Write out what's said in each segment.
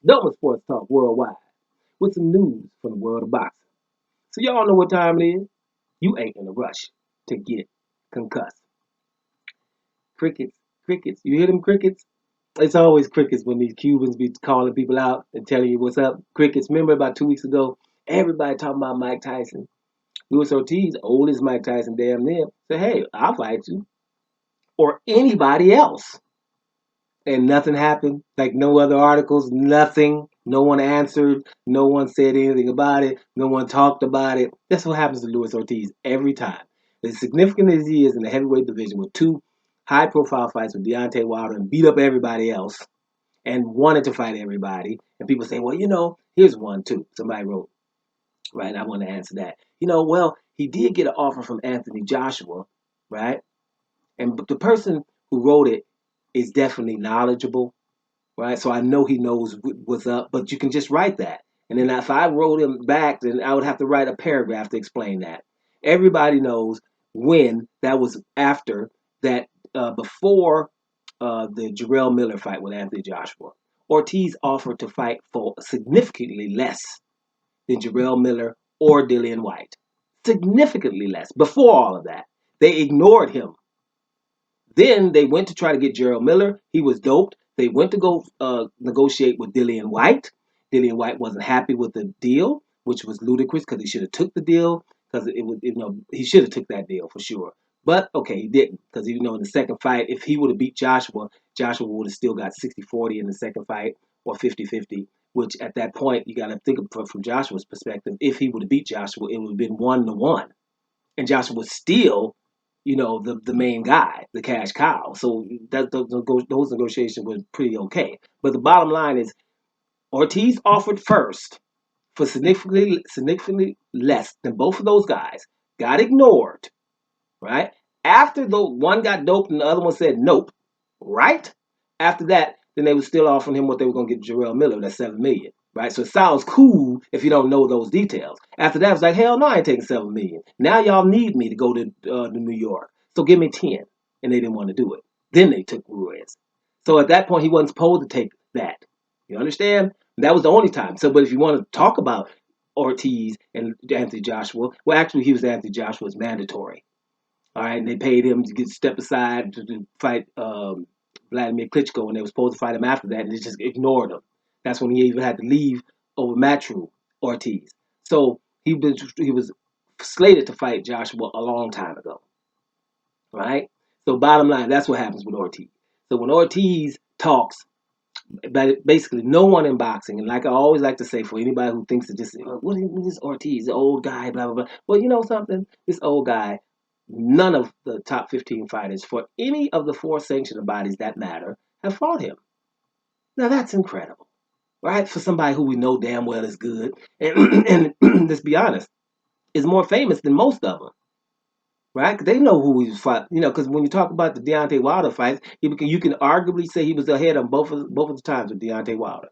Double Sports Talk Worldwide with some news from the world of boxing. So y'all know what time it is. You ain't in a rush to get concussed. Crickets, crickets. You hear them crickets? It's always crickets when these Cubans be calling people out and telling you what's up. Crickets. Remember about 2 weeks ago, everybody talking about Mike Tyson. Luis Ortiz, old as Mike Tyson, damn near, said, hey, I'll fight you. Or anybody else. And nothing happened. Like no other articles, nothing. No one answered. No one said anything about it. No one talked about it. That's what happens to Luis Ortiz every time. As significant as he is in the heavyweight division with two high profile fights with Deontay Wilder and beat up everybody else and wanted to fight everybody. And people say, well, here's one too. Somebody wrote, right? I want to answer that. Well, he did get an offer from Anthony Joshua, right? And the person who wrote it is definitely knowledgeable, right? So I know he knows what's up, but you can just write that. And then if I wrote him back, then I would have to write a paragraph to explain that. Everybody knows when that was after that, before the Jarrell Miller fight with Anthony Joshua. Ortiz offered to fight for significantly less than Jarrell Miller or Dillian White. Significantly less. Before all of that, they ignored him. Then they went to try to get Jarrell Miller. He was doped. They went to go negotiate with Dillian White. Dillian White wasn't happy with the deal, which was ludicrous because he should have took the deal because it was, he should have took that deal for sure. But okay, he didn't because in the second fight, if he would have beat Joshua, Joshua would have still got 60-40 in the second fight or 50-50, which at that point you got to think of from Joshua's perspective. If he would have beat Joshua, it would have been 1-1, and Joshua was still the main guy, the cash cow. So those negotiations were pretty okay. But the bottom line is Ortiz offered first for significantly less than both of those guys, got ignored, right? After the one got doped and the other one said nope, right? After that, then they were still offering him what they were going to get Jarrell Miller, that's $7 million, right? So it sounds cool if you don't know those details. After that, it's like, hell no, I ain't taking $7 million. Now y'all need me to go to New York, so give me 10, and they didn't want to do it. Then they took Ruiz. So at that point, he wasn't supposed to take that. You understand? That was the only time. So, but if you want to talk about Ortiz and Anthony Joshua, well, actually, he was Anthony Joshua's mandatory. All right, and they paid him to get step aside to fight Vladimir Klitschko, and they were supposed to fight him after that, and they just ignored him. That's when he even had to leave over Matru Ortiz. So he was slated to fight Joshua a long time ago, right? So bottom line, that's what happens with Ortiz. So when Ortiz talks, basically no one in boxing, and like I always like to say for anybody who thinks that this, what is this Ortiz, the old guy, blah, blah, blah. Well, you know something? This old guy, none of the top 15 fighters for any of the four sanctioned bodies that matter have fought him. Now that's incredible, right? For somebody who we know damn well is good, and let's be honest, is more famous than most of them, right? 'Cause they know who he's fought, because when you talk about the Deontay Wilder fights, you can arguably say he was ahead on both of the times with Deontay Wilder.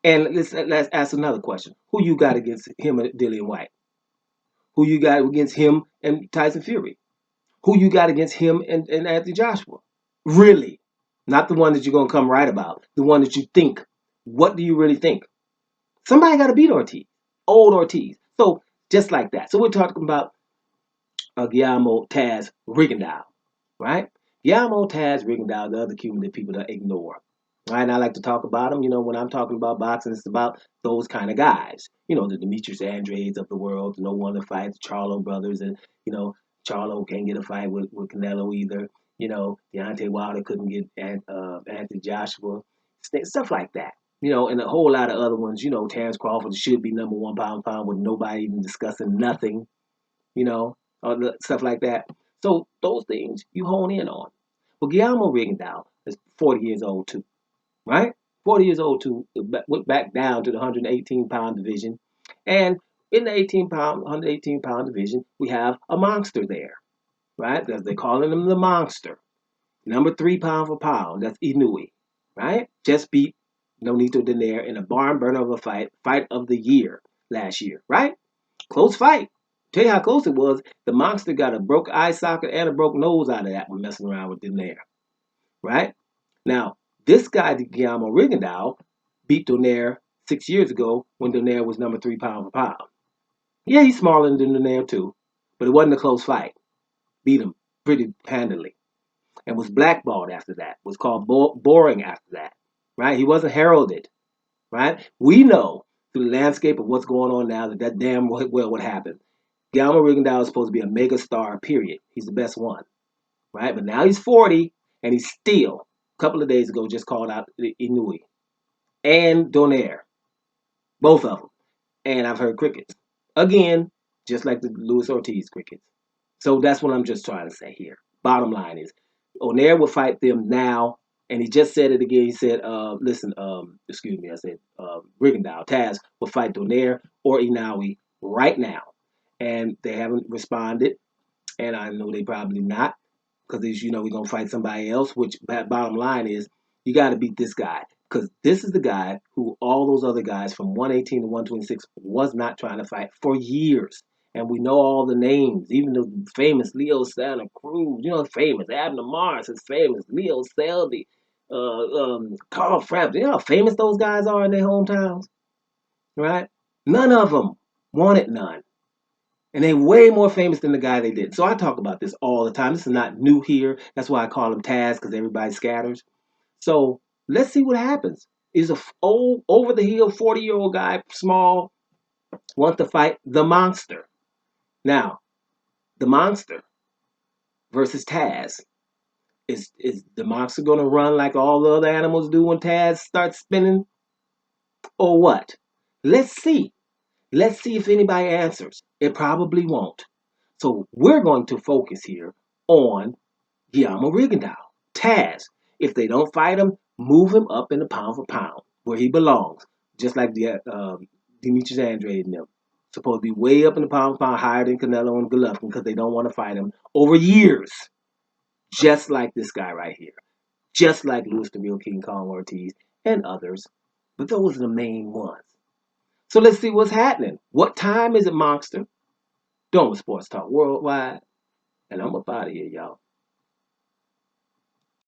And let's ask another question: who you got against him and Dillian White? Who you got against him and Tyson Fury? Who you got against him and Anthony Joshua? Really? Not the one that you're going to come right about. The one that you think. What do you really think? Somebody got to beat Ortiz. Old Ortiz. So just like that. So we're talking about Guillermo Taz Rigondeaux, right? Guillermo Taz Rigondeaux, the other Cuban that people don't ignore. Right, and I like to talk about him. When I'm talking about boxing, it's about those kind of guys. The Demetrius Andrades of the world, no one to fight, the Charlo brothers, and Charlo can't get a fight with Canelo either. Deontay Wilder couldn't get Anthony Joshua, stuff like that. And a whole lot of other ones. Terrence Crawford should be number one pound for pound with nobody even discussing nothing. Stuff like that. So those things you hone in on. But Guillermo Rigondeaux is 40 years old too, right? 40 years old too. Went back down to the 118-pound division, and in the 118-pound division, we have a monster there, right? They're calling him the monster. Number 3 pound for pound. That's Inoue, right? Just beat Nonito Donaire in a barn burner of a fight of the year last year, right? Close fight. Tell you how close it was. The monster got a broke eye socket and a broke nose out of that one messing around with Donaire, right? Now, this guy, Guillermo Rigondeaux, beat Donaire 6 years ago when Donaire was number 3 pound for pound. Yeah, he's smaller than Donaire too, but it wasn't a close fight. Beat him pretty handily and was blackballed after that. Was called boring after that. Right? He wasn't heralded. Right? We know through the landscape of what's going on now that damn well what happened. Guillermo Rigondeaux is supposed to be a mega star. Period. He's the best one. Right? But now he's 40 and he's still a couple of days ago just called out Inoue and Donaire, both of them. And I've heard crickets again, just like the Luis Ortiz crickets. So that's what I'm just trying to say here. Bottom line is, Donaire will fight them now, and he just said it again. He said, "Listen, excuse me, I said Rigondeaux, Taz will fight Donaire or Inoue right now," and they haven't responded, and I know they probably not because we're gonna fight somebody else. Which bottom line is, you got to beat this guy because this is the guy who all those other guys from 118 to 126 was not trying to fight for years. And we know all the names, even the famous Leo Santa Cruz, famous Abner Mars is famous, Leo Selby, Carl Frampton. You know how famous those guys are in their hometowns, right? None of them wanted none. And they way more famous than the guy they did. So I talk about this all the time. This is not new here. That's why I call him Taz, because everybody scatters. So let's see what happens. Is a old, over the hill 40-year-old guy, small, wants to fight the monster. Now, the monster versus Taz. Is the monster going to run like all the other animals do when Taz starts spinning? Or what? Let's see. Let's see if anybody answers. It probably won't. So we're going to focus here on Guillermo Rigondeaux. Taz, if they don't fight him, move him up in the pound for pound where he belongs. Just like the Demetrius Andrade and them. Supposed to be way up in the pound for pound, higher than Canelo and Golovkin because they don't want to fight him over years. Just like this guy right here. Just like Louis the Real King Kong Ortiz and others. But those are the main ones. So let's see what's happening. What time is it, Monster? Doing Sports Talk Worldwide. And I'm up out of here, y'all.